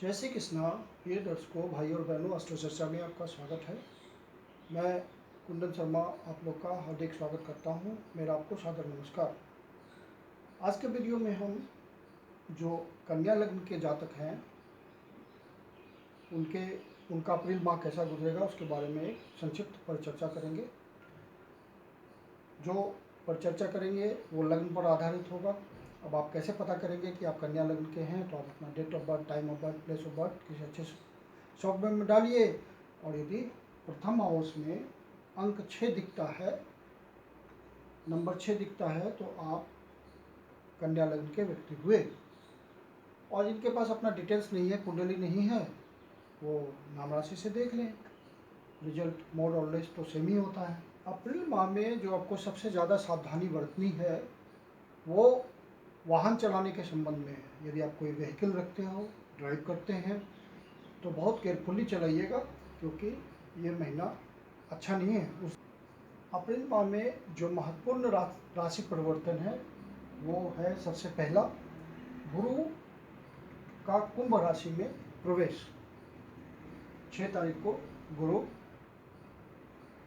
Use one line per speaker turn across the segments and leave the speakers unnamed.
जय श्री कृष्णा। प्रिय दर्शकों, भाई और बहनों, अस्ट्रो चर्चा में आपका स्वागत है। मैं कुंदन शर्मा आप लोग का हार्दिक स्वागत करता हूं। मेरा आपको सादर नमस्कार। आज के वीडियो में हम जो कन्या लग्न के जातक हैं उनका अप्रैल माह कैसा गुजरेगा उसके बारे में एक संक्षिप्त परिचर्चा करेंगे। जो परिचर्चा करेंगे वो लग्न पर आधारित होगा। अब आप कैसे पता करेंगे कि आप कन्या लग्न के हैं, तो आप अपना date of birth, time of birth, place of birth किसी अच्छे सॉफ्टवेयर में डालिए और यदि प्रथम हाउस में अंक 6 दिखता है, नंबर 6 दिखता है, तो आप कन्या लग्न के व्यक्ति हुए। और जिनके पास अपना डिटेल्स नहीं है, कुंडली नहीं है, वो नाम राशि से देख लें। रिजल्ट मोर और लेस तो सेम ही होता है। अप्रैल माह में जो आपको सबसे ज़्यादा सावधानी बरतनी है वो वाहन चलाने के संबंध में है। यदि आप कोई व्हीकल रखते हो, ड्राइव करते हैं, तो बहुत केयरफुली चलाइएगा, क्योंकि ये महीना अच्छा नहीं है। उस अप्रैल माह में जो महत्वपूर्ण राशि परिवर्तन है वो है, सबसे पहला, गुरु का कुंभ राशि में प्रवेश। 6 तारीख को गुरु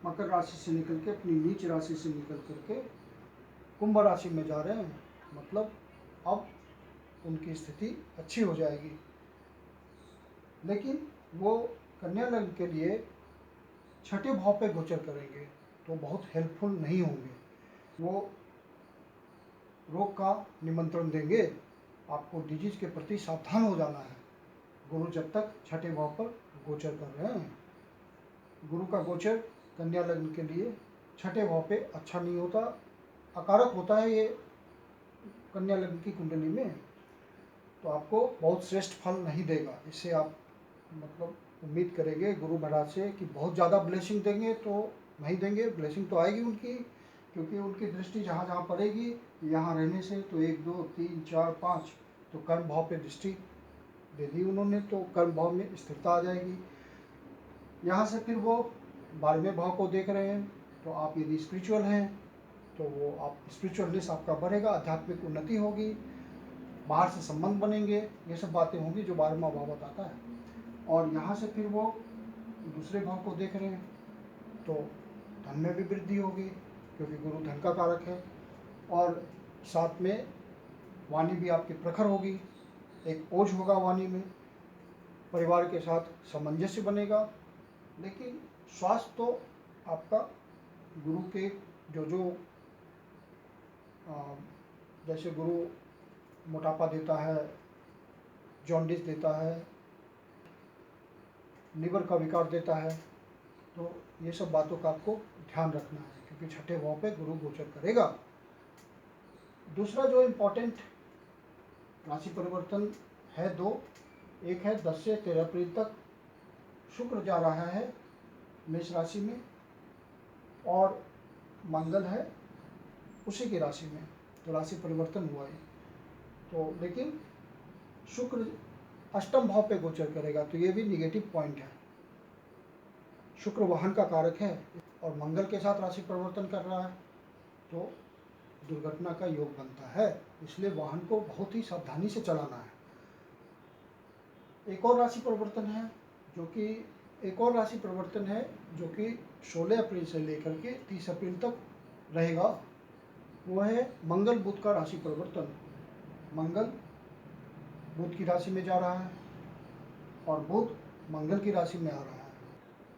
मकर राशि से निकल के, अपनी नीच राशि से निकल करके कुंभ राशि में जा रहे हैं। मतलब अब उनकी स्थिति अच्छी हो जाएगी। लेकिन वो कन्या लग्न के लिए छठे भाव पे गोचर करेंगे तो बहुत हेल्पफुल नहीं होंगे। वो रोग का निमंत्रण देंगे। आपको डिजीज के प्रति सावधान हो जाना है। गुरु जब तक छठे भाव पर गोचर कर रहे हैं, गुरु का गोचर कन्या लग्न के लिए छठे भाव पे अच्छा नहीं होता, अकारक होता है ये कन्या लग्न की कुंडली में, तो आपको बहुत श्रेष्ठ फल नहीं देगा। इससे आप मतलब उम्मीद करेंगे गुरु महाराज से कि बहुत ज़्यादा ब्लेसिंग देंगे, तो नहीं देंगे। ब्लेसिंग तो आएगी उनकी, क्योंकि उनकी दृष्टि जहाँ जहाँ पड़ेगी, यहाँ रहने से तो 1 2 3 4 5 तो कर्म भाव पे दृष्टि दे दी उन्होंने, तो कर्म भाव में स्थिरता आ जाएगी। यहाँ से फिर वो 12वें भाव को देख रहे हैं, तो आप यदि स्पिरिचुअल हैं तो वो आप स्पिरिचुअलनेस आपका बढ़ेगा, आध्यात्मिक उन्नति होगी, बाहर से संबंध बनेंगे, ये सब बातें होंगी जो 12वां भाव बताता है। और यहाँ से फिर वो दूसरे भाव को देख रहे हैं, तो धन में भी वृद्धि होगी, क्योंकि गुरु धन का कारक है। और साथ में वाणी भी आपकी प्रखर होगी, एक ओज होगा वाणी में, परिवार के साथ सामंजस्य बनेगा। लेकिन स्वास्थ्य तो आपका गुरु के जो जैसे गुरु मोटापा देता है, जॉन्डिस देता है, लीवर का विकार देता है, तो ये सब बातों का आपको ध्यान रखना है, क्योंकि छठे भाव पे गुरु गोचर करेगा। दूसरा जो इम्पोर्टेंट राशि परिवर्तन है दो, एक है 10 से 13 अप्रैल तक शुक्र जा रहा है मेष राशि में, और मंगल है उसी की राशि में, तो राशि परिवर्तन हुआ है। तो लेकिन शुक्र अष्टम भाव पे गोचर करेगा, तो ये भी निगेटिव पॉइंट है। शुक्र वाहन का कारक है और मंगल के साथ राशि परिवर्तन कर रहा है, तो दुर्घटना का योग बनता है। इसलिए वाहन को बहुत ही सावधानी से चलाना है। एक और राशि परिवर्तन है जो कि 16 अप्रैल से लेकर के 30 अप्रैल तक रहेगा। वो है मंगल बुध का राशि परिवर्तन। मंगल बुध की राशि में जा रहा है और बुध मंगल की राशि में आ रहा है।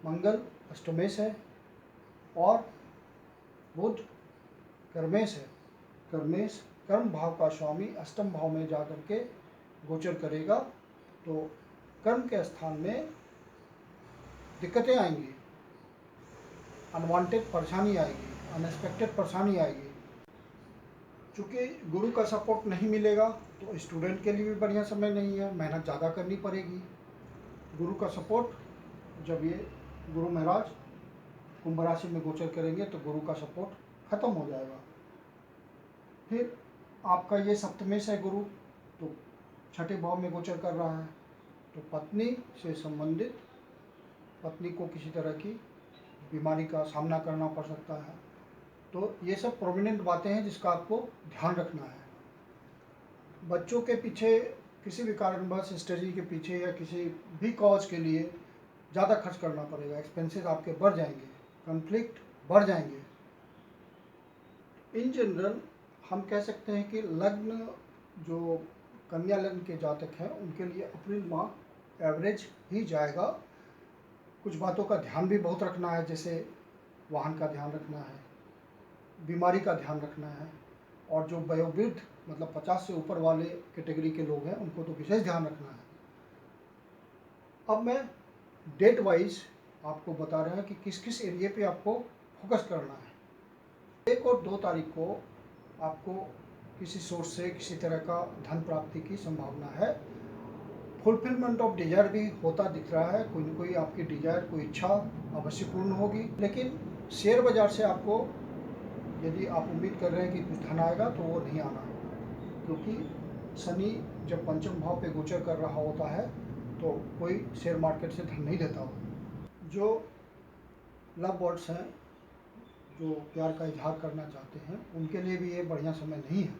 मंगल अष्टमेश है और बुध कर्मेश है। कर्मेश कर्म भाव का स्वामी अष्टम भाव में जाकर के गोचर करेगा, तो कर्म के स्थान में दिक्कतें आएंगी, अनवांटेड परेशानी आएगी, अनएक्सपेक्टेड परेशानी आएगी। चूँकि गुरु का सपोर्ट नहीं मिलेगा तो स्टूडेंट के लिए भी बढ़िया समय नहीं है, मेहनत ज़्यादा करनी पड़ेगी। गुरु का सपोर्ट, जब ये गुरु महाराज कुंभ राशि में गोचर करेंगे तो गुरु का सपोर्ट खत्म हो जाएगा। फिर आपका ये सप्तमेश है गुरु, तो छठे भाव में गोचर कर रहा है, तो पत्नी से संबंधित, पत्नी को किसी तरह की बीमारी का सामना करना पड़ सकता है। तो ये सब प्रोमिनेंट बातें हैं जिसका आपको ध्यान रखना है। बच्चों के पीछे किसी भी कारणवश स्टडी के पीछे या किसी भी कॉज के लिए ज़्यादा खर्च करना पड़ेगा, एक्सपेंसेस आपके बढ़ जाएंगे, कॉन्फ्लिक्ट बढ़ जाएंगे। इन जनरल हम कह सकते हैं कि लग्न जो कन्या लग्न के जातक हैं उनके लिए अप्रैल माह एवरेज ही जाएगा। कुछ बातों का ध्यान भी बहुत रखना है, जैसे वाहन का ध्यान रखना है, बीमारी का ध्यान रखना है, और जो वयोवृद्ध मतलब 50 से ऊपर वाले कैटेगरी के लोग हैं उनको तो विशेष ध्यान रखना है। अब मैं डेट वाइज आपको बता रहा है कि किस किस एरिया पे आपको फोकस करना है। 1 और 2 तारीख को आपको किसी सोर्स से किसी तरह का धन प्राप्ति की संभावना है। फुलफिलमेंट ऑफ डिजायर भी होता दिख रहा है, कोई न कोई आपकी डिजायर, कोई इच्छा अवश्य पूर्ण होगी। लेकिन शेयर बाजार से आपको, यदि आप उम्मीद कर रहे हैं कि कुछ धन आएगा, तो वो नहीं आना है, क्योंकि शनि जब पंचम भाव पे गोचर कर रहा होता है तो कोई शेयर मार्केट से धन नहीं देता हो। जो लव बर्ड्स हैं, जो प्यार का इजहार करना चाहते हैं, उनके लिए भी ये बढ़िया समय नहीं है।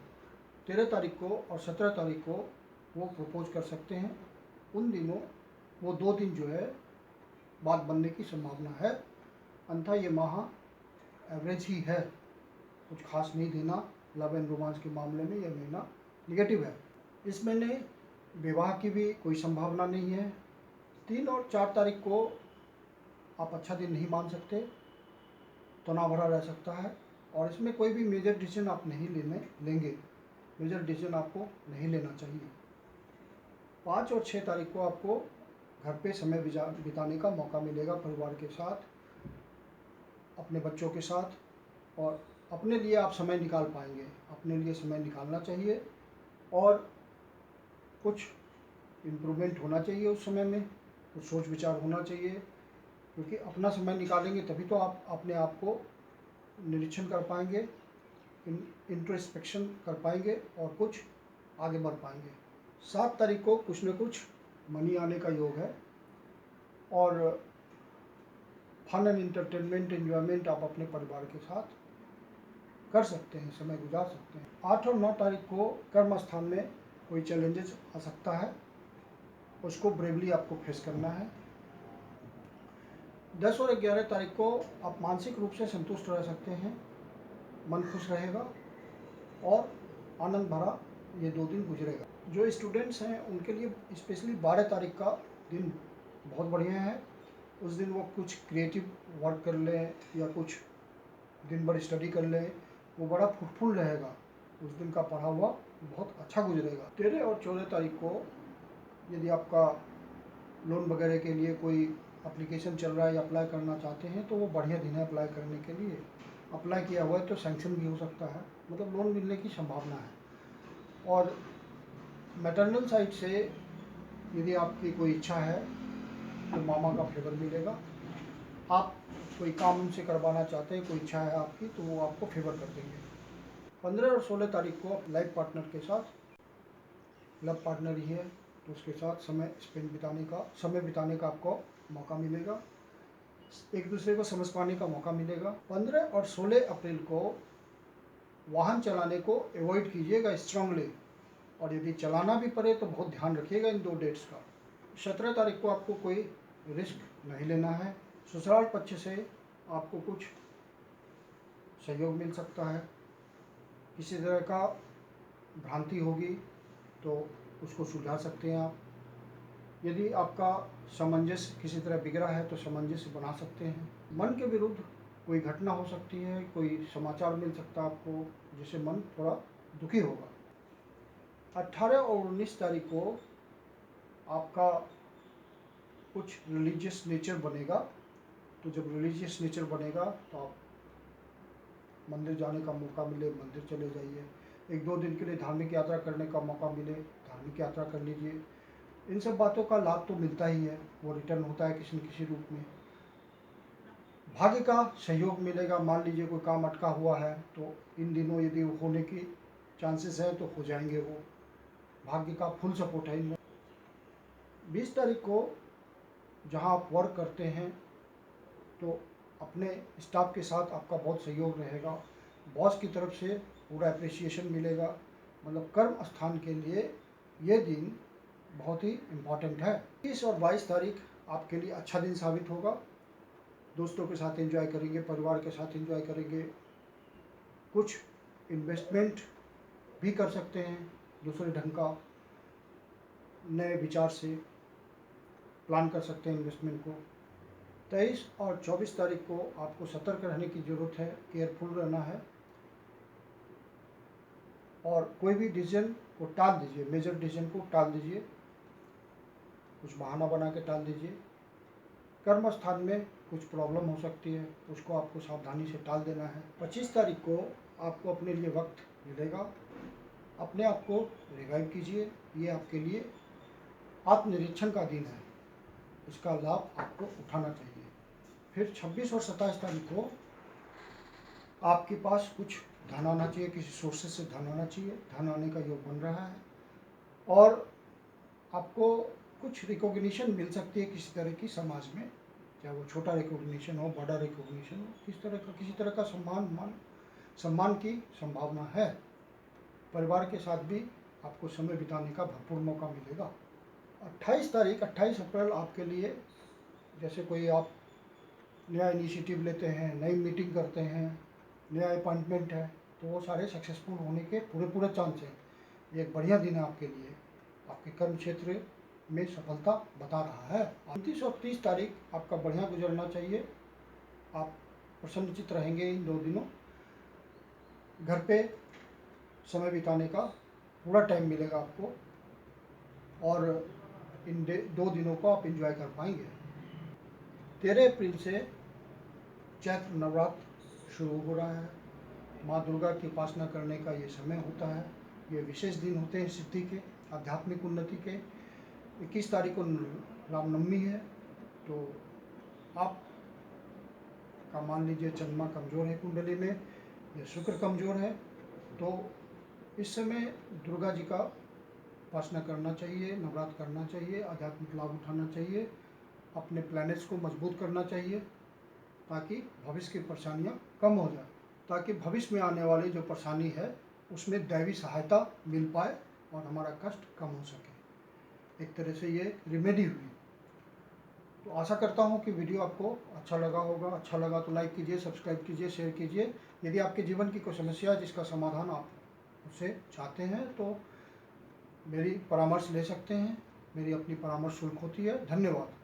13 तारीख को और 17 तारीख को वो प्रपोज कर सकते हैं। उन दिनों वो 2 दिन जो है बात बनने की संभावना है। अन्यथा ये माह एवरेज ही है, कुछ खास नहीं देना। लव एंड रोमांस के मामले में यह महीना निगेटिव है। इस महीने विवाह की भी कोई संभावना नहीं है। 3 और 4 तारीख को आप अच्छा दिन नहीं मान सकते, तनाव भरा रह सकता है, और इसमें कोई भी मेजर डिसीजन आप नहीं लेंगे। मेजर डिसीजन आपको नहीं लेना चाहिए। 5 और 6 तारीख को आपको घर पे समय बिताने का मौका मिलेगा, परिवार के साथ, अपने बच्चों के साथ, और अपने लिए आप समय निकाल पाएंगे। अपने लिए समय निकालना चाहिए, और कुछ इम्प्रूवमेंट होना चाहिए उस समय में, कुछ सोच विचार होना चाहिए, क्योंकि अपना समय निकालेंगे तभी तो आप अपने आप को निरीक्षण कर पाएंगे, इंट्रोस्पेक्शन कर पाएंगे, और कुछ आगे बढ़ पाएंगे। 7 तारीख को कुछ न कुछ मनी आने का योग है, और फन एंड इंटरटेनमेंट, एंजॉयमेंट आप अपने परिवार के साथ कर सकते हैं, समय गुजार सकते हैं। 8 और 9 तारीख को कर्म स्थान में कोई चैलेंजेस आ सकता है, उसको ब्रेवली आपको फेस करना है। 10 और 11 तारीख को आप मानसिक रूप से संतुष्ट रह सकते हैं, मन खुश रहेगा, और आनंद भरा ये 2 दिन गुजरेगा। जो स्टूडेंट्स हैं उनके लिए स्पेशली 12 तारीख का दिन बहुत बढ़िया है। उस दिन वो कुछ क्रिएटिव वर्क कर लें या कुछ दिन भर स्टडी कर लें, वो बड़ा फ्रूटफुल रहेगा। उस दिन का पढ़ा हुआ बहुत अच्छा गुजरेगा। 13 और 14 तारीख को यदि आपका लोन वगैरह के लिए कोई एप्लीकेशन चल रहा है या अप्लाई करना चाहते हैं, तो वो बढ़िया दिन है अप्लाई करने के लिए। अप्लाई किया हुआ है तो सैंक्शन भी हो सकता है, मतलब लोन मिलने की संभावना है। और मैटरनल साइड से यदि आपकी कोई इच्छा है तो मामा का फेवर मिलेगा। आप कोई काम उनसे करवाना चाहते हैं, कोई इच्छा है आपकी, तो वो आपको फेवर कर देंगे। 15 और 16 तारीख को लाइफ पार्टनर के साथ, लव पार्टनर ही है तो उसके साथ समय बिताने का आपको मौका मिलेगा, एक दूसरे को समझ पाने का मौका मिलेगा। 15 और 16 अप्रैल को वाहन चलाने को अवॉइड कीजिएगा स्ट्रांगली, और यदि चलाना भी पड़े तो बहुत ध्यान रखिएगा इन 2 डेट्स का। 17 तारीख को आपको कोई रिस्क नहीं लेना है। ससुराल पक्ष से आपको कुछ सहयोग मिल सकता है, किसी तरह का भ्रांति होगी तो उसको सुलझा सकते हैं आप। यदि आपका सामंजस्य किसी तरह बिगड़ा है तो सामंजस्य बना सकते हैं। मन के विरुद्ध कोई घटना हो सकती है, कोई समाचार मिल सकता है आपको, जिससे मन थोड़ा दुखी होगा। 18 और 19 तारीख को आपका कुछ रिलीजियस नेचर बनेगा, तो जब रिलीजियस नेचर बनेगा तो आप मंदिर जाने का मौका मिले, मंदिर चले जाइए। 1-2 दिन के लिए धार्मिक यात्रा करने का मौका मिले, धार्मिक यात्रा कर लीजिए। इन सब बातों का लाभ तो मिलता ही है, वो रिटर्न होता है किसी न किसी रूप में। भाग्य का सहयोग मिलेगा। मान लीजिए कोई काम अटका हुआ है तो इन दिनों यदि होने की चांसेस है तो हो जाएंगे वो। भाग्य का फुल सपोर्ट है इनमें। 20 तारीख को जहां आप वर्क करते हैं तो अपने स्टाफ के साथ आपका बहुत सहयोग रहेगा, बॉस की तरफ से पूरा अप्रिसिएशन मिलेगा। मतलब कर्म स्थान के लिए ये दिन बहुत ही इम्पॉर्टेंट है। 20 और 22 तारीख आपके लिए अच्छा दिन साबित होगा। दोस्तों के साथ एंजॉय करेंगे, परिवार के साथ एंजॉय करेंगे, कुछ इन्वेस्टमेंट भी कर सकते हैं, दूसरे ढंग का नए विचार से प्लान कर सकते हैं इन्वेस्टमेंट को। 23 और 24 तारीख को आपको सतर्क रहने की ज़रूरत है, केयरफुल रहना है और कोई भी डिसीजन को टाल दीजिए, मेजर डिसीजन को टाल दीजिए, कुछ बहाना बना के टाल दीजिए। कर्म स्थान में कुछ प्रॉब्लम हो सकती है, उसको आपको सावधानी से टाल देना है। 25 तारीख को आपको अपने लिए वक्त मिलेगा, अपने आप को रिवाइव कीजिए, ये आपके लिए आत्मनिरीक्षण का दिन है, इसका लाभ आपको उठाना चाहिए। फिर 26 और 27 तारीख को आपके पास कुछ धन आना चाहिए, किसी सोर्सेज से धन आना चाहिए, धन आने का योग बन रहा है और आपको कुछ रिकॉग्निशन मिल सकती है किसी तरह की समाज में, चाहे वो छोटा रिकॉग्निशन हो, बड़ा रिकॉग्निशन हो, किसी तरह का सम्मान की संभावना है। परिवार के साथ भी आपको समय बिताने का भरपूर मौका मिलेगा। 28 अप्रैल आपके लिए, जैसे कोई आप नया इनिशिएटिव लेते हैं, नई मीटिंग करते हैं, नया अपॉइंटमेंट है, तो वो सारे सक्सेसफुल होने के पूरे चांस हैं। ये एक बढ़िया दिन है आपके लिए, आपके कर्म क्षेत्र में सफलता बता रहा है। 29 और 30 तारीख आपका बढ़िया गुजरना चाहिए, आप प्रसन्नचित्त रहेंगे इन 2 दिनों। घर पे समय बिताने का पूरा टाइम मिलेगा आपको और इन 2 दिनों को आप एंजॉय कर पाएंगे। 13 अप्रैल से चैत्र नवरात्र शुरू हो रहा है। माँ दुर्गा की उपासना करने का ये समय होता है, ये विशेष दिन होते हैं सिद्धि के, आध्यात्मिक उन्नति के। 21 तारीख को रामनवमी है, तो आप का मान लीजिए चंद्रमा कमज़ोर है कुंडली में या शुक्र कमज़ोर है, तो इस समय दुर्गा जी का उपासना करना चाहिए, नवरात्र करना चाहिए, आध्यात्मिक लाभ उठाना चाहिए, अपने प्लैनेट्स को मजबूत करना चाहिए ताकि भविष्य की परेशानियाँ कम हो जाए, ताकि भविष्य में आने वाली जो परेशानी है उसमें दैवी सहायता मिल पाए और हमारा कष्ट कम हो सके। एक तरह से ये रिमेडी हुई। तो आशा करता हूँ कि वीडियो आपको अच्छा लगा होगा। अच्छा लगा तो लाइक कीजिए, सब्सक्राइब कीजिए, शेयर कीजिए। यदि आपके जीवन की कोई समस्या है जिसका समाधान आप उससे चाहते हैं तो मेरी परामर्श ले सकते हैं। मेरी अपनी परामर्श शुल्क होती है। धन्यवाद।